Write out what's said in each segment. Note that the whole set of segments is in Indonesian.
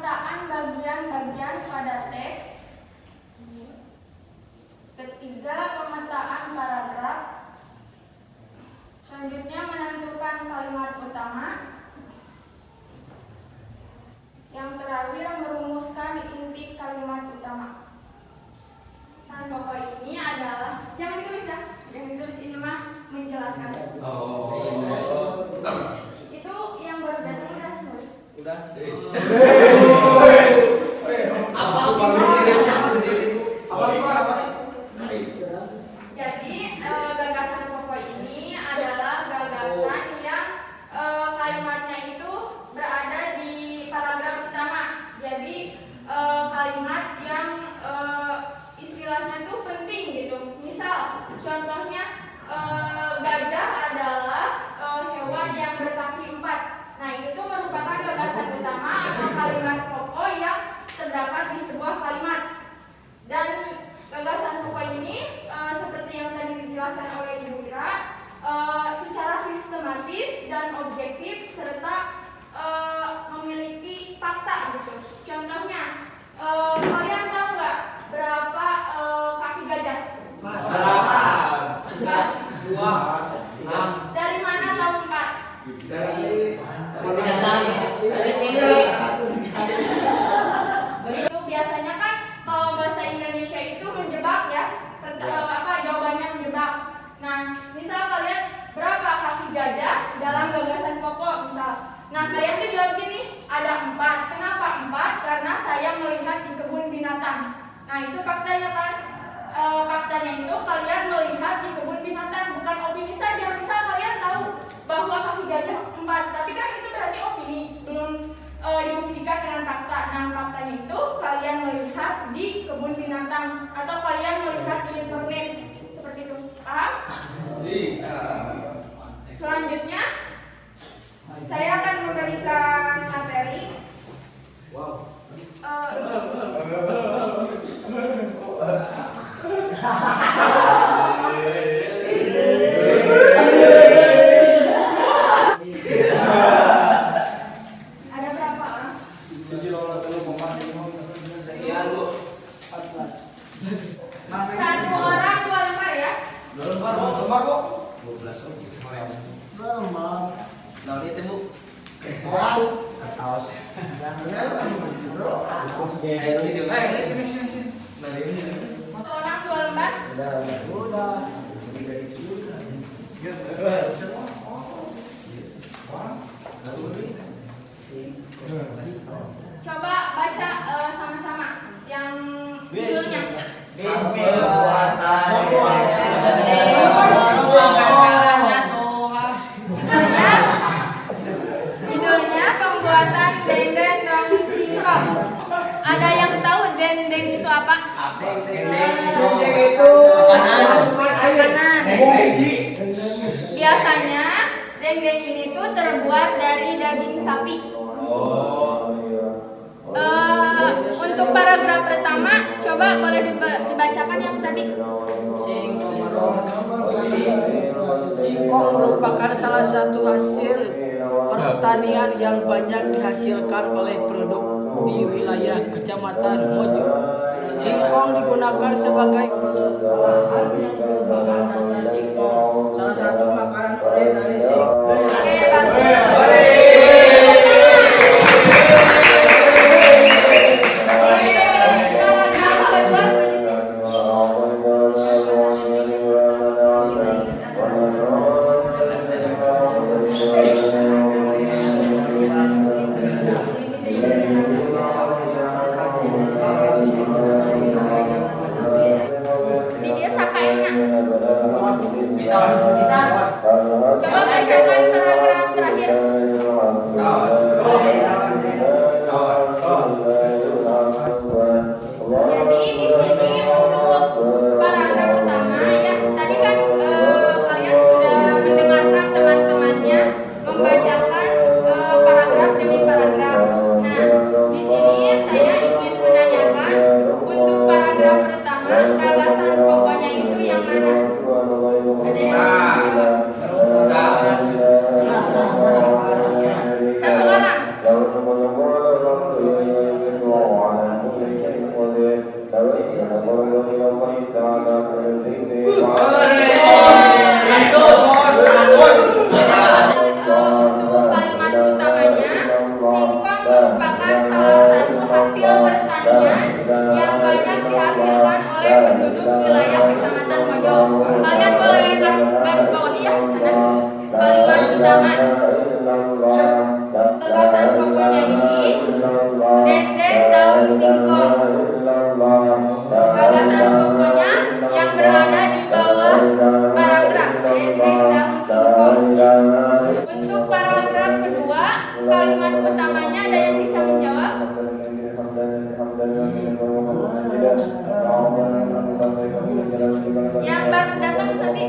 pemetaan bagian-bagian pada teks. Ketiga, pemetaan paragraf. Selanjutnya menentukan kalimat utama. Yang terakhir merumuskan inti kalimat utama. Nah, pokok ini adalah jangan ditulis ya, jangan ditulis, ini mah menjelaskan. Itu yang baru datang udah nulis. Udah. Jadi gagasan pokok ini adalah gagasan yang kalimatnya itu berada di paragraf utama. Jadi kalimat yang istilahnya tuh penting gitu. Misal contohnya gajah adalah hewan yang berkaki 4. Nah, itu tuh merupakan gagasan utama atau kalimat pokok yang terdapat di sebuah kalimat. Dan gagasan pokok ini seperti yang tadi dijelaskan oleh Ibu Ira, secara sistematis dan objektif serta memiliki fakta gitu. Contohnya, kalian tahu nggak berapa kaki gajah? Berapa? 2, 6. Dari mana tahu 4? Dari Itu biasanya kan kalau bahasa Indonesia itu menjebak ya, jawabannya menjebak. Nah, misal kalian berapa kaki gajah dalam gagasan pokok misal. Nah, kalian tuh jawab gini, ada 4. Kenapa 4? Karena saya melihat di kebun binatang. Nah, itu faktanya kan. Faktanya itu kalian melihat di kebun binatang, bukan opini saja. Misal kalian tahu bahwa kaki gajah 4, tapi kan itu berarti opini, belum dibuktikan dengan fakta. Nah, faktanya itu kalian melihat di kebun binatang atau kalian melihat di internet, seperti itu. Paham? Selanjutnya saya akan memberikan materi. Wow. Ada berapa orang? Sekian, Bu. 1 orang 2 lembar ya. 2 lembar, Bu. 12 Bu. Nah, ini Bu. Kaos. Sini. Nah, ini. 1 orang 2 lembar. Udah. Coba baca sama-sama yang judulnya. Judulnya pembuatan dendeng daun singkong. Ada yang tahu dendeng itu apa? Dendeng itu Makanan. Biasanya dendeng ini tuh terbuat dari daging sapi. Untuk paragraf pertama, coba boleh dibacakan yang tadi. Singkong merupakan salah satu hasil pertanian yang banyak dihasilkan oleh produk di wilayah Kecamatan Mojo. Singkong digunakan sebagai olahan yang merupakan dasar singkong. Salah satu makanan oleh dari singkong. Oke, bagus. Ini dia sakainnya. Coba bacakan paragraf terakhir. yang banyak dihasilkan oleh penduduk wilayah Kecamatan Mojo. Kalian boleh garis bawahi ya di sana. Kalimat utama. Gagasan pokoknya ini dendeng daun singkong. Gagasan pokoknya yang berada di bawah paragraf dendeng daun singkong. Untuk paragraf kedua, kalimat utamanya ada yang bisa menjawab? Yang baru datang tapi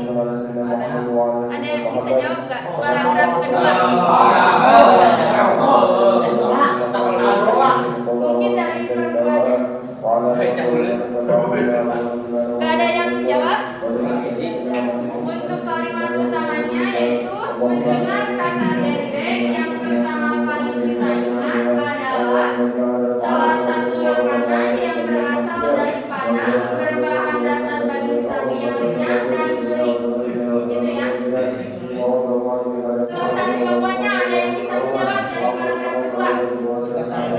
ada yang bisa jawab nggak? Paragraf kedua. Mungkin dari perempuan. Gak ada yang menjawab? Untuk kalimat utamanya yaitu mendengar kata dendeng yang pertama kali kita ingat adalah salah satu makanan yang berasal dari padang berbahan dasar daging sapi yang renyah dan gurih. Gitu ya. Gagasan pokoknya ada yang bisa menjawab dari paragraf kedua? Apa?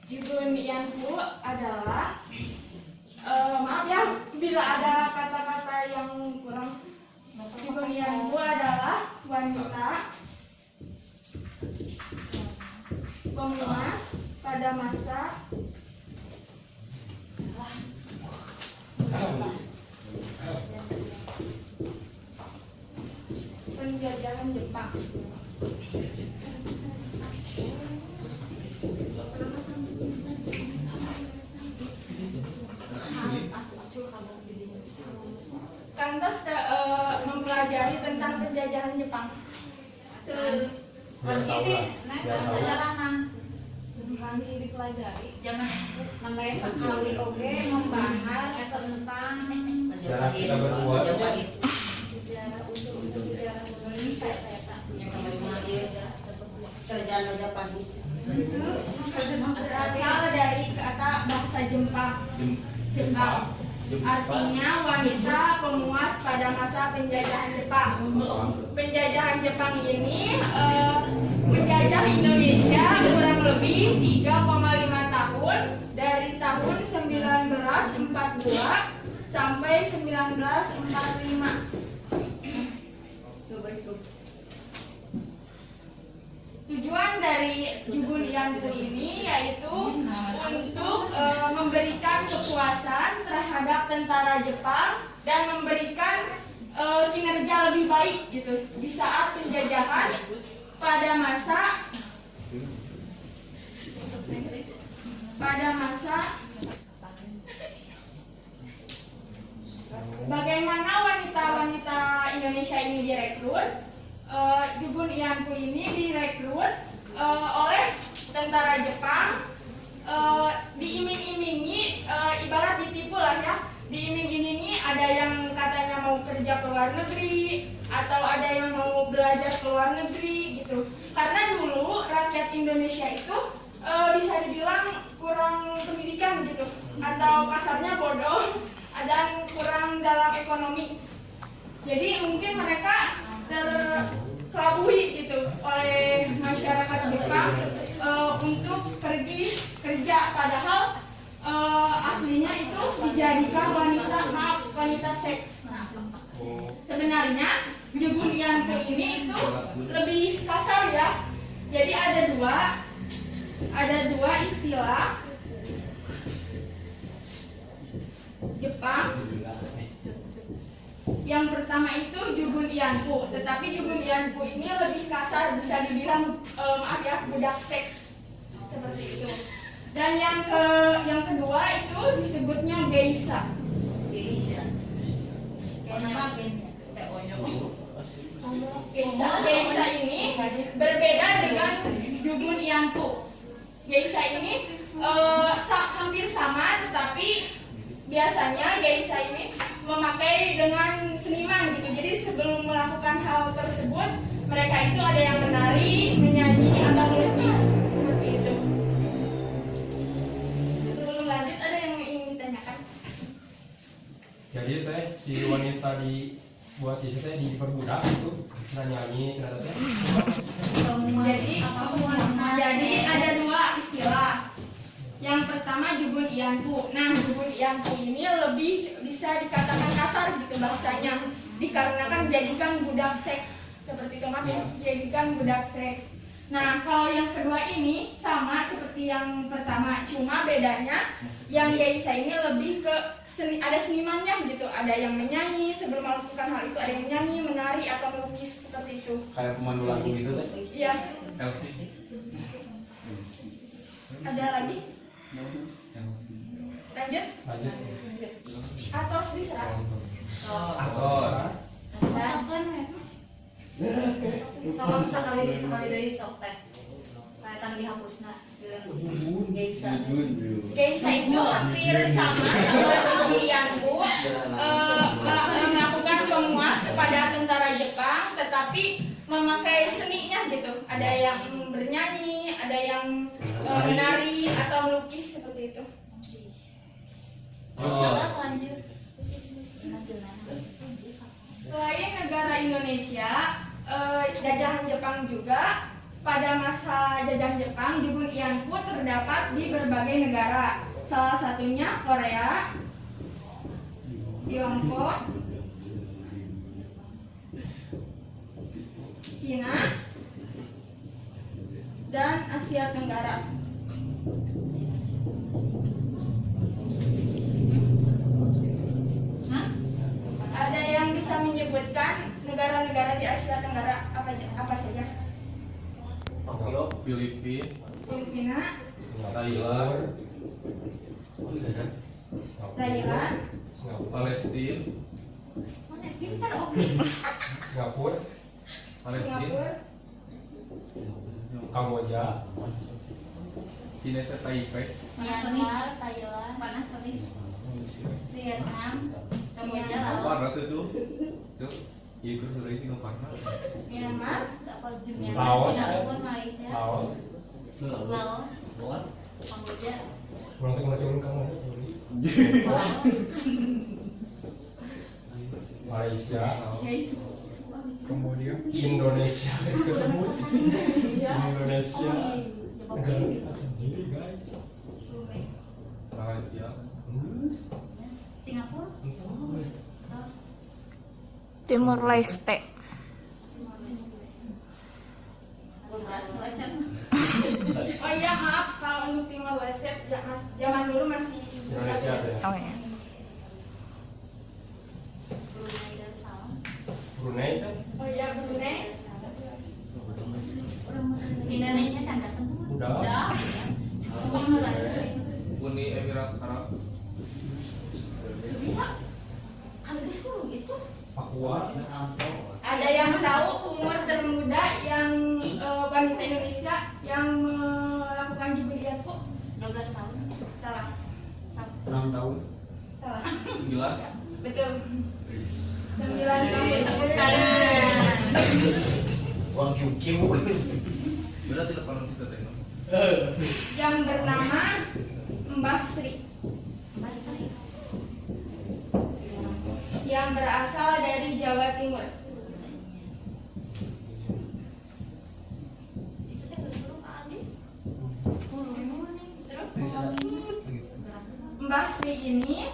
Jubunianku adalah maaf ya bila ada kata-kata yang kurang. Jubunianku adalah wanita pemuas pada masa penjajahan Jepang. biar tahu lah, biar tahu. sejarah kami dipelajari jangan namanya sekali oke membahas tentang Sejarah kita berdua. sejarah usul sejarah Indonesia yang kemarin kerjaan Majapahit berasal dari kata bahasa Jepang. Artinya wanita pemuas pada masa penjajahan Jepang. Penjajahan Jepang ini menjajah Indonesia kurang lebih 3,5 tahun dari tahun 1942 sampai 1945. Tujuan dari Jugun Ianku ini yaitu untuk memberikan kepuasan terhadap tentara Jepang dan memberikan kinerja lebih baik gitu di saat penjajahan pada masa bagaimana wanita-wanita Indonesia ini direkrut. Jugun Ianku ini direkrut oleh tentara Jepang, diiming-imingi, ibarat ditipu lah ya, diiming-imingi ada yang katanya mau kerja ke luar negeri atau ada yang mau belajar ke luar negeri gitu. Karena dulu rakyat Indonesia itu bisa dibilang kurang pendidikan gitu, atau kasarnya bodoh dan kurang dalam ekonomi. Jadi mungkin mereka terkelabui gitu oleh masyarakat Jepang untuk pergi kerja, padahal aslinya itu dijadikan wanita seks. Sebenarnya Jugun Ianku ini itu lebih kasar ya. Jadi ada dua istilah Jepang. Yang pertama itu Jugun Ianku, tetapi Jugun Ianku ini lebih kasar, bisa dibilang maaf ya, budak seks seperti itu. Dan yang kedua itu disebutnya geisha. Geisha ini berbeda dengan Jugun Ianku. Geisha ini hampir sama, tetapi biasanya geisha ini memakai dengan seniman gitu. Jadi sebelum melakukan hal tersebut, mereka itu ada yang menari, menyanyi, atau melukis seperti itu. Sebelum lanjut, ada yang ingin ditanyakan? Jadi teh si wanita buat isi teh diperbudak itu, nyanyi, ternyata teh. Jadi ada dua istilah. Yang pertama Jugun Ianku. Nah, Jugun Ianku ini lebih bisa dikatakan kasar gitu bahasanya, dikarenakan jadikan budak seks seperti itu, jadikan budak seks. Nah, kalau yang kedua ini sama seperti yang pertama, cuma bedanya yang geisha ini lebih ke ada senimannya gitu, ada yang menyanyi sebelum melakukan hal itu, ada yang menyanyi, menari atau melukis seperti itu. Kayak pemandu lagu gitu teh. Iya. Elsie. Ada lagi? Lanjut? Atau diserah? sekali dari sok teh kaitan dihapusna geisha. Geisha itu hampir sama Jugun Ianku, melakukan pemuas kepada tentara Jepang, tetapi memakai seninya gitu. Ada yang bernyanyi, ada yang menari atau melukis seperti itu. Lanjut. Selain negara Indonesia, jajahan Jepang juga. Pada masa jajahan Jepang, Jugun Ianku terdapat di berbagai negara. Salah satunya Korea, Tiongkok, Cina, dan Asia Tenggara. Ada yang bisa menyebutkan negara-negara di Asia Tenggara apa saja? Tokyo, Filipina, Thailand, Palestina, Pintar oke. Singapura, Palestina, Singapura, Kamboja, Indonesia Taipei. Myanmar, Thailand, Panasonic, Vietnam, Kamboja, Apa Laos, tuh? Tuh, ikut sih sih pernah. Myanmar, apa Myanmar, Laos. Singapura, Malaysia, Laos, Laos, Kamboja, pulang kamu Malaysia, kemudian Indonesia kesebut Indonesia negara kita sendiri guys. Malaysia. Singapura, terus Timur Leste. beras macam Oh iya maaf kalau untuk Timur Leste zaman dulu masih Indonesia ada ya. Oh ya. Brunei Darussalam, Brunei kan Oh iya Brunei. Indonesia canda semua. udah. Uni Emirat Arab. Bisa kan disuruh gitu. Papua, Ada yang tahu umur termuda yang wanita Indonesia yang melakukan jibun po? 12 tahun. Salah. 6 tahun. Salah. 9. Betul. 9 tahun. Uang kiu. Berarti 800 juta teh. Yang bernama Mbah Sri Basri. yang berasal dari Jawa Timur. Itu teh disuruh Kak Adi. Suruh nih. Terus Mbah Sri ini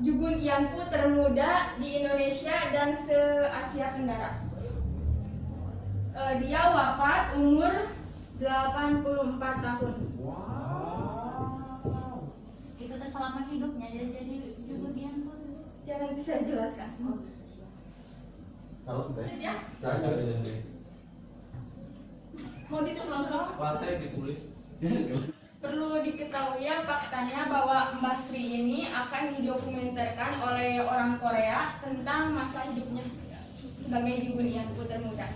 Jugun Ianpu termuda di Indonesia dan se-Asia Tenggara. Dia wafat umur 84 tahun. itu teh selama hidupnya dia jadi kemudian pun Jangan bisa jelaskan. Tahu teh. Ya, Cara mau ditulis. Lantai ditulis. Perlu diketahui ya faktanya bahwa Mbah Sri ini akan didokumenterkan oleh orang Korea tentang masa hidupnya sebagai Jugun Ianpu termuda.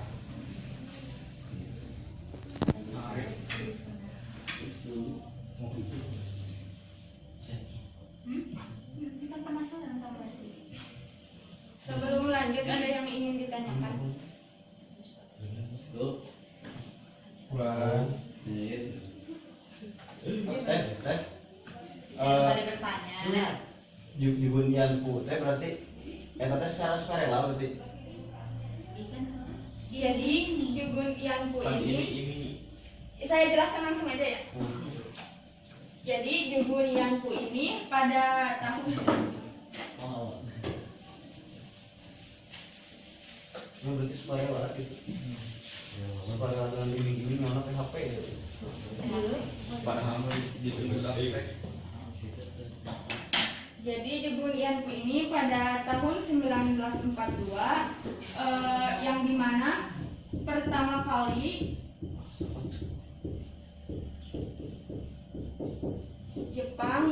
kita penasaran sama Basri. Sebelum lanjut ada yang ingin ditanyakan? bulan Teh. Pada bertanya. Jibun Ianpu teh berarti eta teh secara sukarela berarti. Ikan Jadi Jugun Ianpu Kan ini saya jelaskan langsung aja ya. Jadi Jugun Ianpu ini pada tahun Berarti sukarela gitu. Sukarela dengan gini mana PHP ya. Padahal gitu Jadi Jugun Ianpu ini pada tahun 1942 yang dimana pertama kali Jepang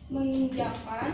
menginjakan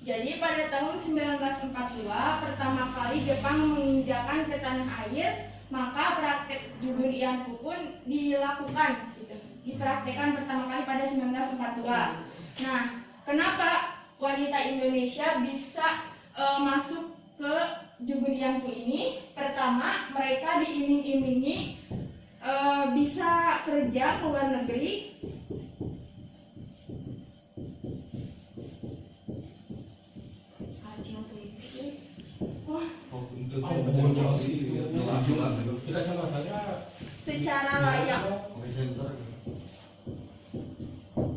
Jadi pada tahun 1942 pertama kali Jepang menginjakan ke tanah air, maka praktek Jugun Ianpu pun dilakukan, gitu. Dipraktekkan pertama kali pada 1942. Nah, kenapa wanita Indonesia bisa masuk ke Jugun Ianpu ini? Pertama, mereka diiming-imingi bisa kerja ke luar negeri. kita contohnya Secara layak.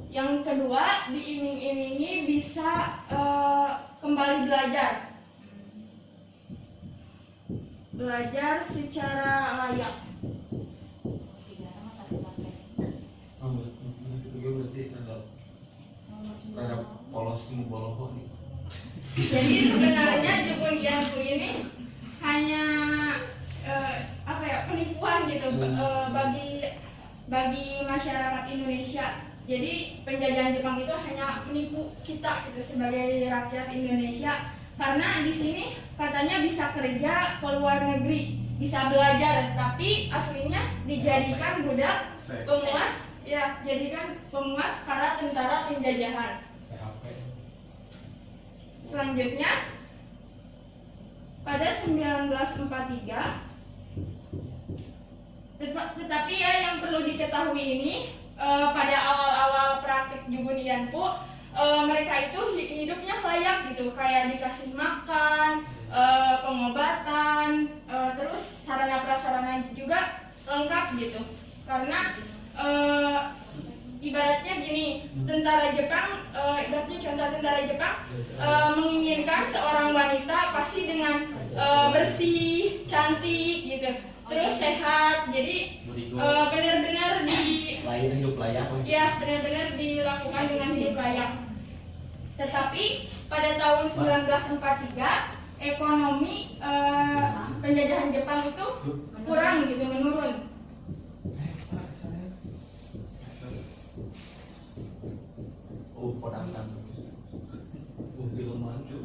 Yang kedua, diiming-imingi bisa kembali belajar secara layak. Rada polos boloho nih. Jadi sebenarnya Jukun Yanfu ini hanya penipuan gitu bagi masyarakat Indonesia. Jadi penjajahan Jepang itu hanya menipu kita gitu sebagai rakyat Indonesia, karena di sini katanya bisa kerja ke luar negeri, bisa belajar, tapi aslinya dijadikan budak pemuas, ya jadikan pemuas para tentara penjajahan. Selanjutnya pada 1943, tetapi ya yang perlu diketahui ini pada awal-awal praktik Jukun Yanfu, mereka itu hidupnya layak gitu, kayak dikasih makan, pengobatan, terus sarana prasarana juga lengkap gitu. Karena ibaratnya gini, tentara Jepang, ibaratnya contoh tentara Jepang menginginkan seorang wanita pasti dengan bersih, cantik gitu, terus sehat. Jadi benar-benar hidup layak. Ya, benar-benar dilakukan dengan hidup layak. Tetapi pada tahun 1943 ekonomi penjajahan Jepang itu kurang gitu, menurun. Podang-podang. Film maju.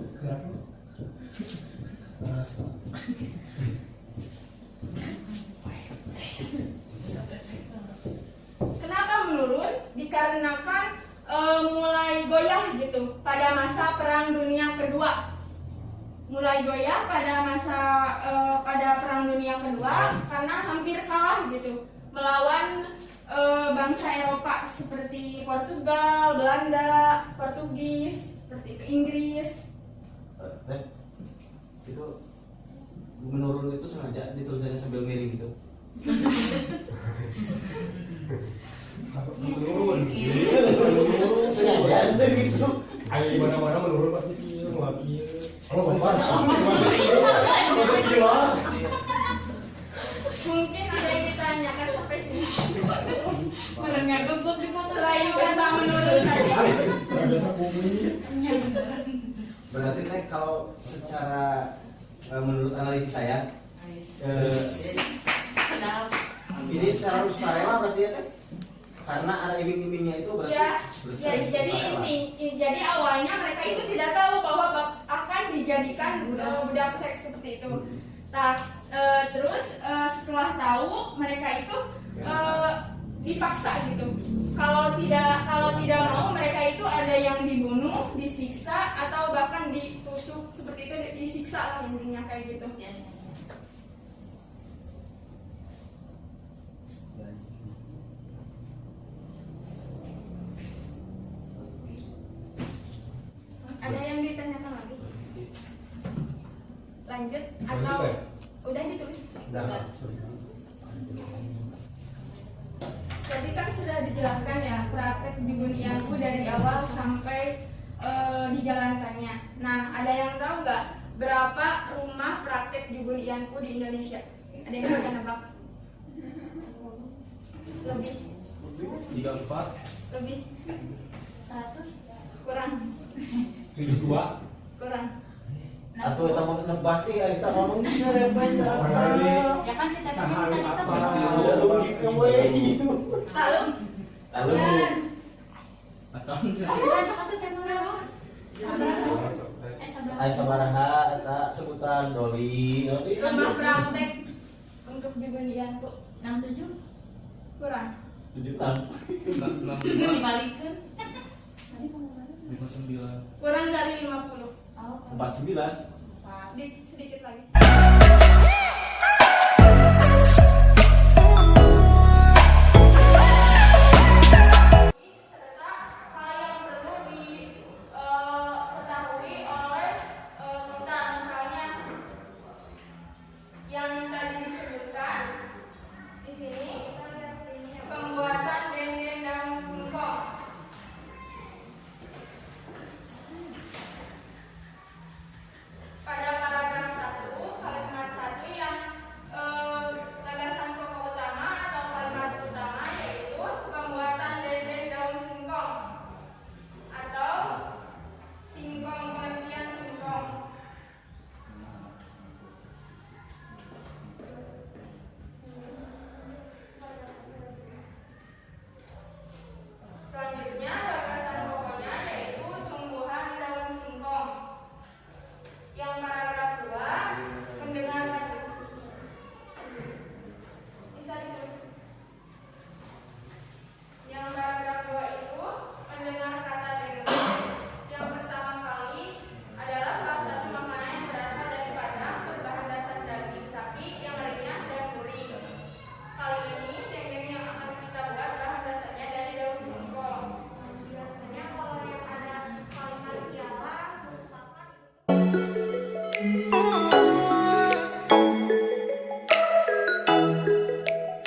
Kenapa menurun? Dikarenakan mulai goyah gitu pada masa Perang Dunia Kedua. Mulai goyah pada Perang Dunia Kedua karena hampir kalah gitu melawan bangsa Eropa seperti Portugal, Belanda, Portugis, seperti itu, Inggris. Itu menurun itu sengaja ditulisannya sambil miring gitu. Menurun. Sengaja ada gitu. Ayo di mana-mana menurun pasti kieu, mau kieu. Kalau bapak Mungkin ada yang ditanyakan sampai sini. Merengah gugup selain kata menurun saja. Berarti teh kalau secara menurut analisis saya ini secara sukarela berarti ya teh, karena ada iming-imingnya itu berarti. Ya, jadi awalnya mereka itu tidak tahu bahwa akan dijadikan budak seks seperti itu. Nah, terus setelah tahu mereka itu dipaksa gitu. Kalau tidak mau, mereka itu ada yang dibunuh, disiksa, atau bahkan ditusuk seperti itu, disiksa lah intinya kayak gitu. Ada yang ditanyakan lagi? Lanjut atau udah ditulis? Tadi kan sudah dijelaskan ya praktek Jukun Yanfu dari awal sampai dijalankannya. Nah, ada yang tahu nggak berapa rumah praktek Jukun Yanfu di Indonesia? Ada yang bisa nebak? Lebih? 34 Lebih? 100. Kurang? 72 Kurang? Atau kita mau nebak kita ngomong serempet Ya kan si tadi Sahari tadi apa? udah rugi kamu Lalu? lalu Dan satu kan berapa? Ayo sabaraha eta sebutan doli rumah praktek untuk Jukun Yanfu 67. kurang? 76 Dibalikin. Kurang dari 50. Oh, 49 Sedikit lagi. Pada paragraf 1, kalimat 1 yang Nah,